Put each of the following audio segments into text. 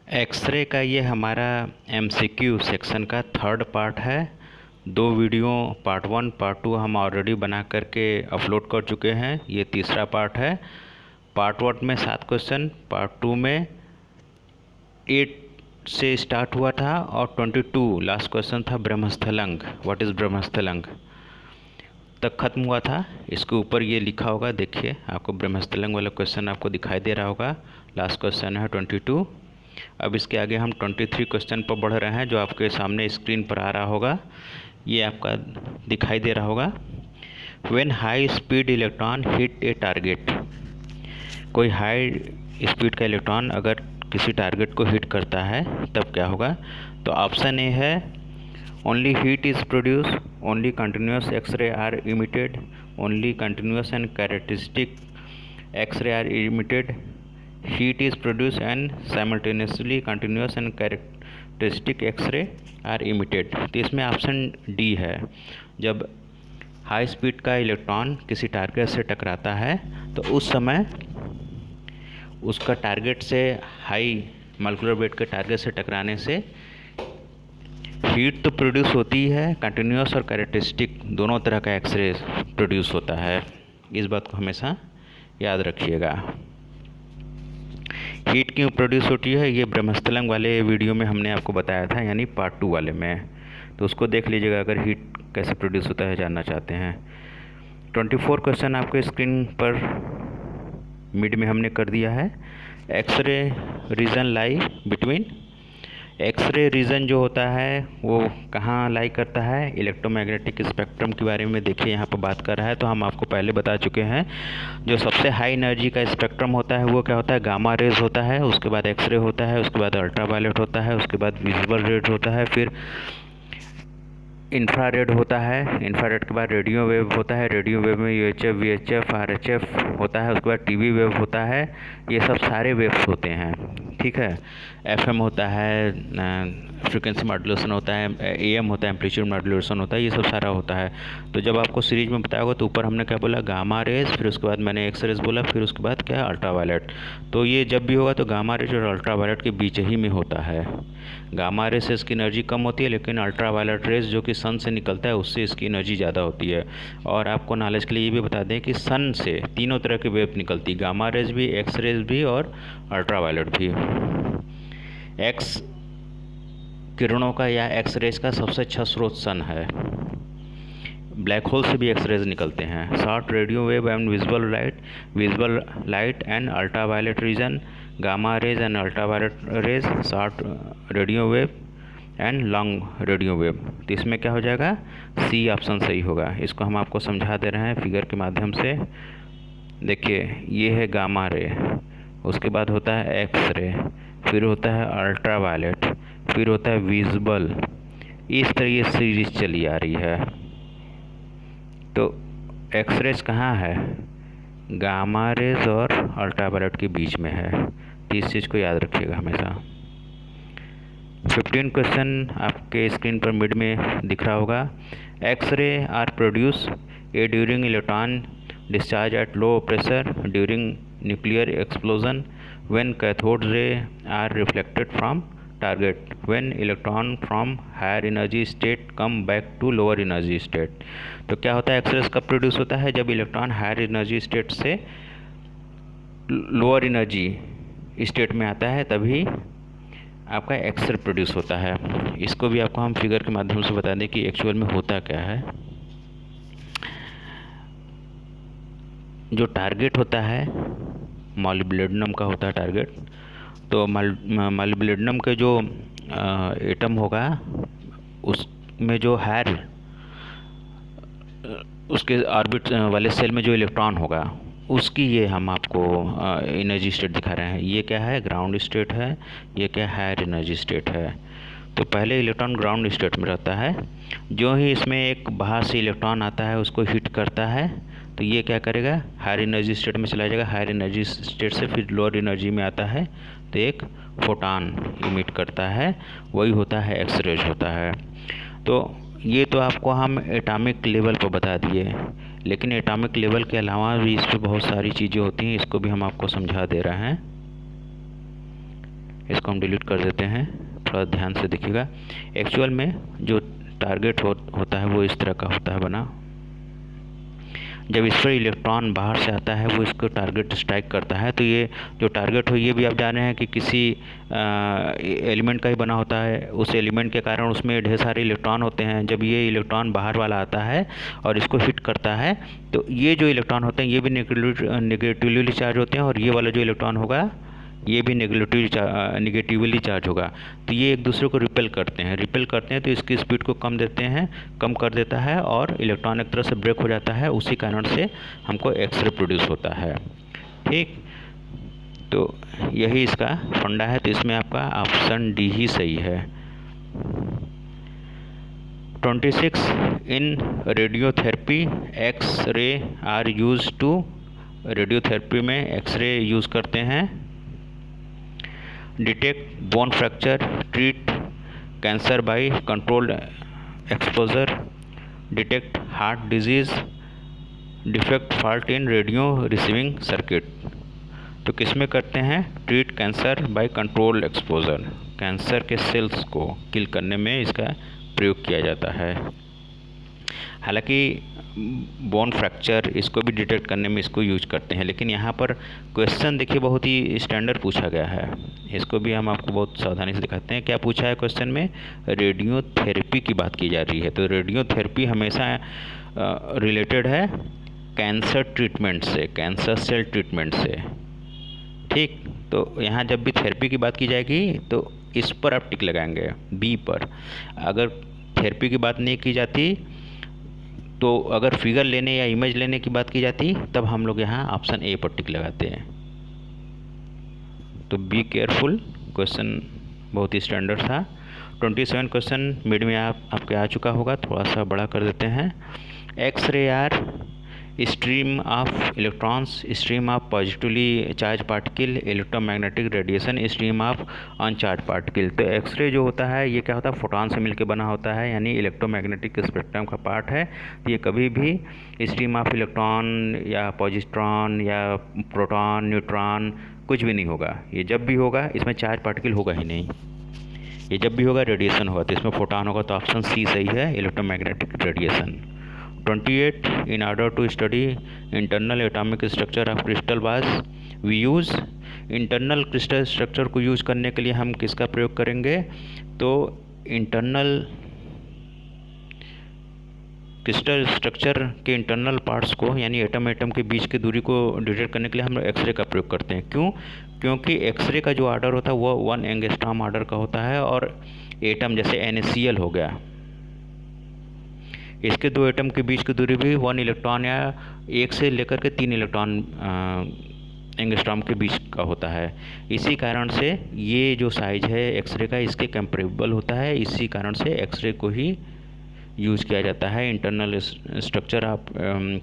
X ray का ये हमारा एमसीक्यू सेक्शन का थर्ड पार्ट है। दो वीडियो पार्ट 1 पार्ट 2 हम ऑलरेडी बना करके अपलोड कर चुके हैं। ये तीसरा पार्ट है। पार्ट 1 में 7 क्वेश्चन, पार्ट 2 में 8 से स्टार्ट हुआ था और 22 लास्ट क्वेश्चन था ब्रह्मस्थलंग। व्हाट इज़ ब्रह्मस्थलंग तक ख़त्म हुआ था। इसके ऊपर ये लिखा होगा, देखिए आपको ब्रह्मस्थलंग वाला क्वेश्चन आपको दिखाई दे रहा होगा। लास्ट क्वेश्चन है 22। अब इसके आगे हम 23 क्वेश्चन पर बढ़ रहे हैं, जो आपके सामने स्क्रीन पर आ रहा होगा। ये आपका दिखाई दे रहा होगा। When high speed electron hit A target, कोई हाई स्पीड का इलेक्ट्रॉन अगर किसी टारगेट को हिट करता है तब क्या होगा। तो ऑप्शन ए है only heat is produce, only continuous X-ray are emitted, only continuous and characteristic X-ray are emitted, heat is produced and simultaneously continuous and characteristic x-ray are emitted। तो इसमें ऑप्शन डी है। जब high speed का electron किसी target से टकराता है तो उस समय उसका टारगेट से हाई मॉलिक्यूलर वेट के टारगेट से टकराने से हीट तो प्रोड्यूस होती है, कंटिन्यूस और कैरेक्टरिस्टिक दोनों तरह का एक्सरे प्रोड्यूस होता है। इस बात को हमेशा याद रखिएगा। हीट क्यों प्रोड्यूस होती है, ये ब्रह्मस्थलंग वाले वीडियो में हमने आपको बताया था, यानी पार्ट 2 वाले में। तो उसको देख लीजिएगा अगर हीट कैसे प्रोड्यूस होता है जानना चाहते हैं। 24 क्वेश्चन आपके स्क्रीन पर मिड में हमने कर दिया है। X-ray region lie between, X-ray region जो होता है वो कहाँ लाई करता है, इलेक्ट्रोमैग्नेटिक स्पेक्ट्रम के बारे में देखिए यहाँ पर बात कर रहा है। तो हम आपको पहले बता चुके हैं, जो सबसे हाई एनर्जी का स्पेक्ट्रम होता है वो क्या होता है, गामा रेज होता है। उसके बाद एक्सरे होता है, उसके बाद अल्ट्रावायलेट होता है, उसके बाद विजिबल रेड होता है, फिर इंफ्रारेड होता है। इंफ्रारेड के बाद रेडियो वेव होता है। रेडियो वेव में यूएचएफ, वीएचएफ, आरएचएफ होता है। उसके बाद टीवी वेव होता है। ये सब सारे वेव्स होते हैं, ठीक है। एफएम होता है, फ्रीक्वेंसी मॉड्यूलेशन होता है, एएम होता है, एम्पलीट्यूड मॉड्यूलेशन होता है, ये सब सारा होता है। तो जब आपको सीरीज में बताया होगा तो ऊपर हमने क्या बोला, गामा रेज, फिर उसके बाद मैंने एक्स रेज बोला, फिर उसके बाद क्या, अल्ट्रावायलेट। तो ये जब भी होगा तो गामा रेज और अल्ट्रावायलेट के बीच ही में होता है। गामा रेज से इसकी एनर्जी कम होती है, लेकिन अल्ट्रावायलेट रेज जो कि सन से निकलता है उससे इसकी एनर्जी ज़्यादा होती है। और आपको नॉलेज के लिए ये भी बता दें कि सन से तीनों तरह की वेव निकलती है, गामा रेज भी, एक्स रेज भी और अल्ट्रावायलेट भी। एक्स किरणों का या एक्स रेज का सबसे अच्छा स्रोत सन है। ब्लैक होल से भी एक्स रेज निकलते हैं। Short radio wave and visible light and ultraviolet region, gamma rays and ultraviolet rays, short radio wave and long radio wave. तो इसमें क्या हो जाएगा, सी ऑप्शन सही होगा। इसको हम आपको समझा दे रहे हैं फिगर के माध्यम से। देखिए ये है गामा रे, उसके बाद होता है एक्स रे, फिर होता है अल्ट्रावायलेट, फिर होता है विजिबल। इस तरह ये सीरीज चली आ रही है। तो एक्स रेज कहाँ है, गामा रेज और अल्ट्रावायलेट के बीच में है। तो इस चीज़ को याद रखिएगा हमेशा। 15 क्वेश्चन आपके स्क्रीन पर मिड में दिख रहा होगा। X-ray are produce a during electron discharge at low pressure during nuclear explosion, when cathode ray are reflected from target, when electron from higher energy state come back to lower energy state. तो क्या होता है, X-rays कब produce होता है, जब electron higher energy state से lower energy state में आता है, तभी आपका एक्सरे प्रोड्यूस होता है। इसको भी आपको हम फिगर के माध्यम से बता दें कि एक्चुअल में होता क्या है। जो टारगेट होता है मॉलिब्डेनम का होता है टारगेट। तो मॉलिब्डेनम के जो एटम होगा उसमें जो हायर उसके ऑर्बिट वाले सेल में जो इलेक्ट्रॉन होगा उसकी ये हम आपको एनर्जी स्टेट दिखा रहे हैं। ये क्या है, ग्राउंड स्टेट है। ये क्या, हायर एनर्जी स्टेट है। तो पहले इलेक्ट्रॉन ग्राउंड स्टेट में रहता है। जो ही इसमें एक बाहर से इलेक्ट्रॉन आता है उसको हिट करता है तो ये क्या करेगा, हायर एनर्जी स्टेट में चला जाएगा। हायर एनर्जी स्टेट से फिर लोअर एनर्जी में आता है तो एक फोटॉन इमिट करता है, वही होता है एक्स रेज होता है। तो ये तो आपको हम एटॉमिक लेवल पर बता दिए, लेकिन एटॉमिक लेवल के अलावा भी इस पर बहुत सारी चीज़ें होती हैं, इसको भी हम आपको समझा दे रहे हैं। इसको हम डिलीट कर देते हैं। थोड़ा ध्यान से देखिएगा। एक्चुअल में जो टारगेट होता है वो इस तरह का होता है बना। जब इस पर इलेक्ट्रॉन बाहर से आता है वो इसको टारगेट स्ट्राइक करता है। तो ये जो टारगेट हो ये भी आप जान रहे हैं कि किसी एलिमेंट का ही बना होता है। उस एलिमेंट के कारण उसमें ढेर सारे इलेक्ट्रॉन होते हैं। जब ये इलेक्ट्रॉन बाहर वाला आता है और इसको हिट करता है तो ये जो इलेक्ट्रॉन होते हैं ये भी नेगेटिवली चार्ज होते हैं, और ये वाला जो इलेक्ट्रॉन होगा ये भी नेगेटिवली चार्ज होगा। तो ये एक दूसरे को रिपेल करते हैं तो इसकी स्पीड को कम कर देता है और इलेक्ट्रॉन एक तरह से ब्रेक हो जाता है। उसी कारण से हमको एक्सरे प्रोड्यूस होता है। ठीक, तो यही इसका फंडा है। तो इसमें आपका ऑप्शन डी ही सही है। 26 in radiotherapy X-ray are use to. Radiotherapy में एक्सरे यूज़ करते हैं। Detect bone fracture, treat cancer by controlled exposure, detect heart disease, defect fault in radio receiving circuit. तो किस में करते हैं? Treat cancer by controlled exposure. Cancer के cells को किल करने में इसका प्रयोग किया जाता है। हालांकि बोन फ्रैक्चर इसको भी डिटेक्ट करने में इसको यूज करते हैं, लेकिन यहाँ पर क्वेश्चन देखिए बहुत ही स्टैंडर्ड पूछा गया है। इसको भी हम आपको बहुत सावधानी से दिखाते हैं। क्या पूछा है क्वेश्चन में? रेडियोथेरेपी की बात की जा रही है। तो रेडियोथेरेपी हमेशा रिलेटेड है कैंसर ट्रीटमेंट से, कैंसर सेल ट्रीटमेंट से। ठीक, तो यहाँ जब भी थेरेपी की बात की जाएगी तो इस पर आप टिक लगाएंगे, बी पर। अगर थेरेपी की बात नहीं की जाती तो अगर फिगर लेने या इमेज लेने की बात की जाती तब हम लोग यहाँ ऑप्शन ए पर टिक लगाते हैं। तो बी केयरफुल, क्वेश्चन बहुत ही स्टैंडर्ड था। 27 क्वेश्चन मिड में आपके आ चुका होगा, थोड़ा सा बड़ा कर देते हैं। X-ray are stream of electrons, stream of positively charge particle, electromagnetic radiation, stream of uncharge particle. तो एक्सरे जो होता है ये क्या होता है? फोटॉन से मिलकर बना होता है, यानी इलेक्ट्रोमैग्नेटिक स्पेक्ट्रम का पार्ट है। तो ये कभी भी स्ट्रीम ऑफ इलेक्ट्रॉन या पॉजिट्रॉन या प्रोटॉन न्यूट्रॉन कुछ भी नहीं होगा। ये जब भी होगा इसमें चार्ज पार्टिकल होगा ही नहीं। ये जब भी होगा रेडिएशन होगा, तो इसमें फोटॉन होगा। तो ऑप्शन सी सही है, electromagnetic radiation. 28 in order to study internal atomic structure of crystal was we use। Internal crystal structure को यूज़ करने के लिए हम किसका प्रयोग करेंगे? तो इंटरनल क्रिस्टल स्ट्रक्चर के इंटरनल पार्ट्स को, यानी एटम के बीच की दूरी को डिटेक्ट करने के लिए हम एक्सरे का प्रयोग करते हैं। क्यों? क्योंकि एक्सरे का जो आर्डर होता है वो 1 एंगस्ट्रॉम आर्डर का होता है, और एटम जैसे NaCl हो गया, इसके दो एटम के बीच की दूरी भी 1 इलेक्ट्रॉन या 1 से लेकर के 3 इलेक्ट्रॉन एंगस्ट्रॉम के बीच का होता है। इसी कारण से ये जो साइज है एक्सरे का इसके कंपेरेबल होता है। इसी कारण से एक्सरे को ही यूज़ किया जाता है इंटरनल स्ट्रक्चर आप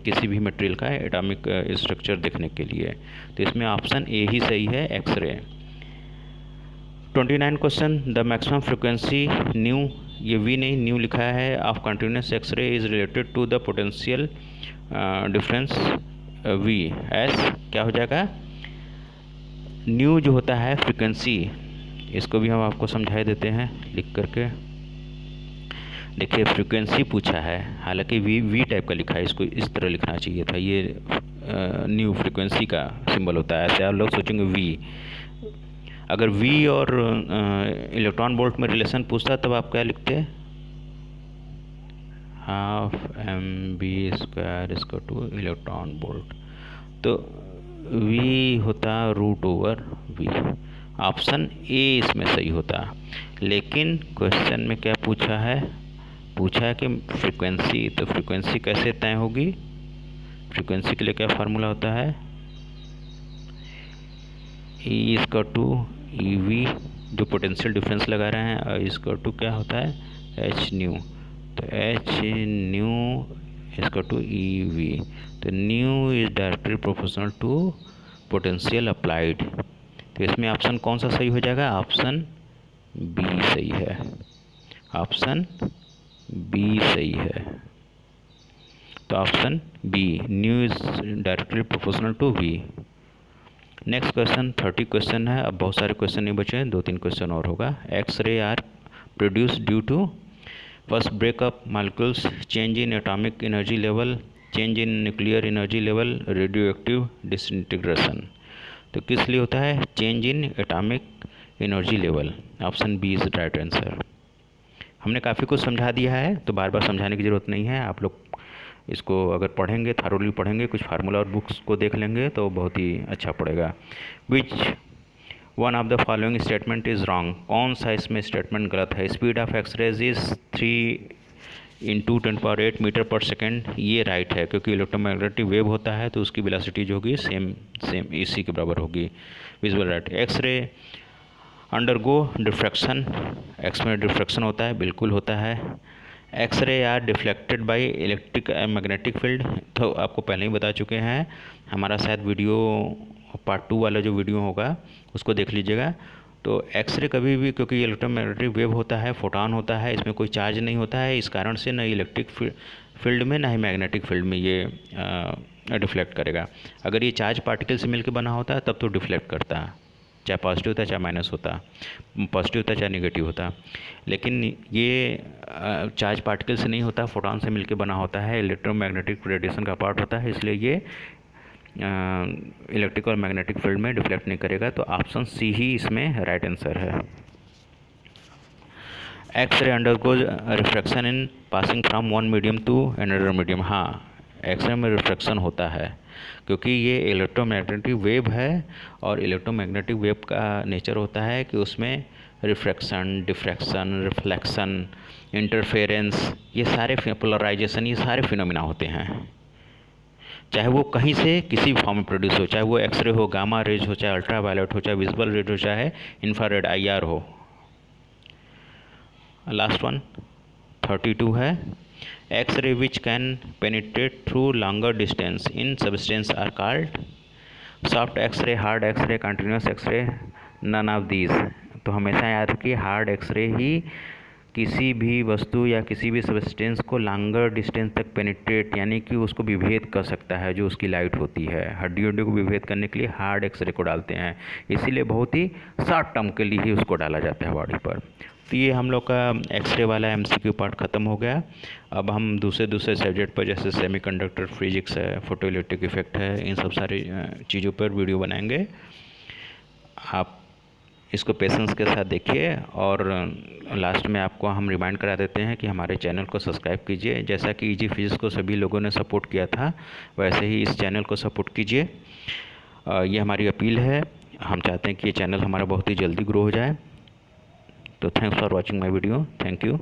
किसी भी मटेरियल का एटॉमिक स्ट्रक्चर देखने के लिए। तो इसमें ऑप्शन ए ही सही है, X-ray. 29 question, the maximum frequency nu, ये वी नहीं न्यू लिखा है, of continuous X-ray is related to the potential difference V S. क्या हो जाएगा? न्यू जो होता है फ्रिक्वेंसी, इसको भी हम आपको समझा देते हैं लिख करके। देखिए फ्रिक्वेंसी पूछा है, हालांकि वी टाइप का लिखा है, इसको इस तरह लिखना चाहिए था। ये न्यू फ्रिक्वेंसी का सिंबल होता है, ऐसे आप लोग सोचेंगे वी। अगर वी और इलेक्ट्रॉन वोल्ट में रिलेशन पूछता तब आप क्या लिखते? ½ mv² इलेक्ट्रॉन वोल्ट। तो वी होता √/v। ऑप्शन ए इसमें सही होता। लेकिन क्वेश्चन में क्या पूछा है? पूछा है कि फ्रीक्वेंसी, तो फ्रीक्वेंसी कैसे तय होगी? फ्रीक्वेंसी के लिए क्या फार्मूला होता है? E=EV, जो पोटेंशियल डिफरेंस लगा रहे हैं, इसको क्या होता है? h²। तो h²/EV। तो nu is directly proportional to potential applied. तो इसमें ऑप्शन कौन सा सही हो जाएगा? ऑप्शन बी सही है। ऑप्शन बी सही है। तो option B, nu is directly proportional to V. Next question 30 question है। अब बहुत सारे क्वेश्चन नहीं बचे हैं, 2-3 क्वेश्चन और होगा। X-ray are produce due to first breakup molecules, change in atomic energy level, change in nuclear energy level, radioactive disintegration. तो किस लिए होता है? Change in atomic energy level. Option B is right answer. हमने काफ़ी कुछ समझा दिया है, तो बार बार समझाने की ज़रूरत नहीं है। आप लोग इसको अगर पढ़ेंगे, थारोली पढ़ेंगे, कुछ फार्मूला और बुक्स को देख लेंगे तो बहुत ही अच्छा पड़ेगा। Which one of the following statement is wrong. कौन सा इसमें स्टेटमेंट गलत है? Speed of X-rays is 3 × 10⁸ metre per second. ये राइट है, क्योंकि इलेक्ट्रोमैग्नेटिक वेव होता है तो उसकी वेलोसिटी जो होगी सेम इसी के बराबर होगी। Visual right. X-ray undergo diffraction, X में डिफ्रैक्शन होता है, बिल्कुल होता है। X-ray are deflected by electric magnetic field, तो आपको पहले ही बता चुके हैं। हमारा शायद वीडियो पार्ट 2 वाला जो वीडियो होगा उसको देख लीजिएगा। तो एक्सरे कभी भी, क्योंकि इलेक्ट्रोमैग्नेटिक वेव होता है, फोटॉन होता है, इसमें कोई चार्ज नहीं होता है, इस कारण से न इलेक्ट्रिक फील्ड में ना ही मैग्नेटिक फील्ड में ये डिफ्लेक्ट करेगा। अगर ये चार्ज पार्टिकल से मिलकर बना होता है तब तो डिफ्लेक्ट करता है, चाहे पॉजिटिव होता चाहे माइनस होता, पॉजिटिव होता चाहे नेगेटिव होता। लेकिन ये चार्ज पार्टिकल से नहीं होता, फोटॉन से मिलकर बना होता है, इलेक्ट्रोमैग्नेटिक रेडिएशन का पार्ट होता है, इसलिए ये इलेक्ट्रिक और मैग्नेटिक फील्ड में डिफ्लेक्ट नहीं करेगा। तो ऑप्शन सी ही इसमें राइट आंसर है। X-ray undergoes refraction in passing from one medium to another medium. हाँ, एक्सरे में रिफ्रैक्शन होता है, क्योंकि ये इलेक्ट्रोमैग्नेटिक वेव है और इलेक्ट्रोमैग्नेटिक वेव का नेचर होता है कि उसमें रिफ्रैक्शन, डिफ्रैक्शन, रिफ्लेक्शन, इंटरफेरेंस, ये सारे पोलराइजेशन, ये सारे फिनोमिना होते हैं। चाहे वो कहीं से किसी भी फॉर्म में प्रोड्यूस हो, चाहे वो एक्सरे हो, गामा रेज हो, चाहे अल्ट्रावायलेट हो, चाहे विजिबल रेड हो, चाहे इंफ्रारेड IR हो। लास्ट वन 32 है। X-ray which can penetrate through longer distance in substance are called soft X-ray, hard X-ray, continuous X-ray, none of these. तो हमेशा याद रखिए, हार्ड एक्सरे ही किसी भी वस्तु या किसी भी सबस्टेंस को लॉन्गर डिस्टेंस तक पेनिट्रेट, यानी कि उसको विभेद कर सकता है, जो उसकी लाइट होती है। हड्डी को विभेद करने के लिए हार्ड एक्सरे को डालते हैं, इसीलिए बहुत ही शॉर्ट टर्म के लिए ही उसको डाला जाता है बॉडी पर। तो ये हम लोग का एक्सरे वाला MCQ पार्ट ख़त्म हो गया। अब हम दूसरे सब्जेक्ट पर, जैसे सेमीकंडक्टर फिजिक्स है, फोटो इलेक्ट्रिक इफेक्ट है, इन सब सारी चीज़ों पर वीडियो बनाएंगे। आप इसको पेशेंस के साथ देखिए। और लास्ट में आपको हम रिमाइंड करा देते हैं कि हमारे चैनल को सब्सक्राइब कीजिए। जैसा कि इजी फिजिक्स को सभी लोगों ने सपोर्ट किया था, वैसे ही इस चैनल को सपोर्ट कीजिए। ये हमारी अपील है। हम चाहते हैं कि ये चैनल हमारा बहुत ही जल्दी ग्रो हो जाए। तो thanks for watching my video. Thank you.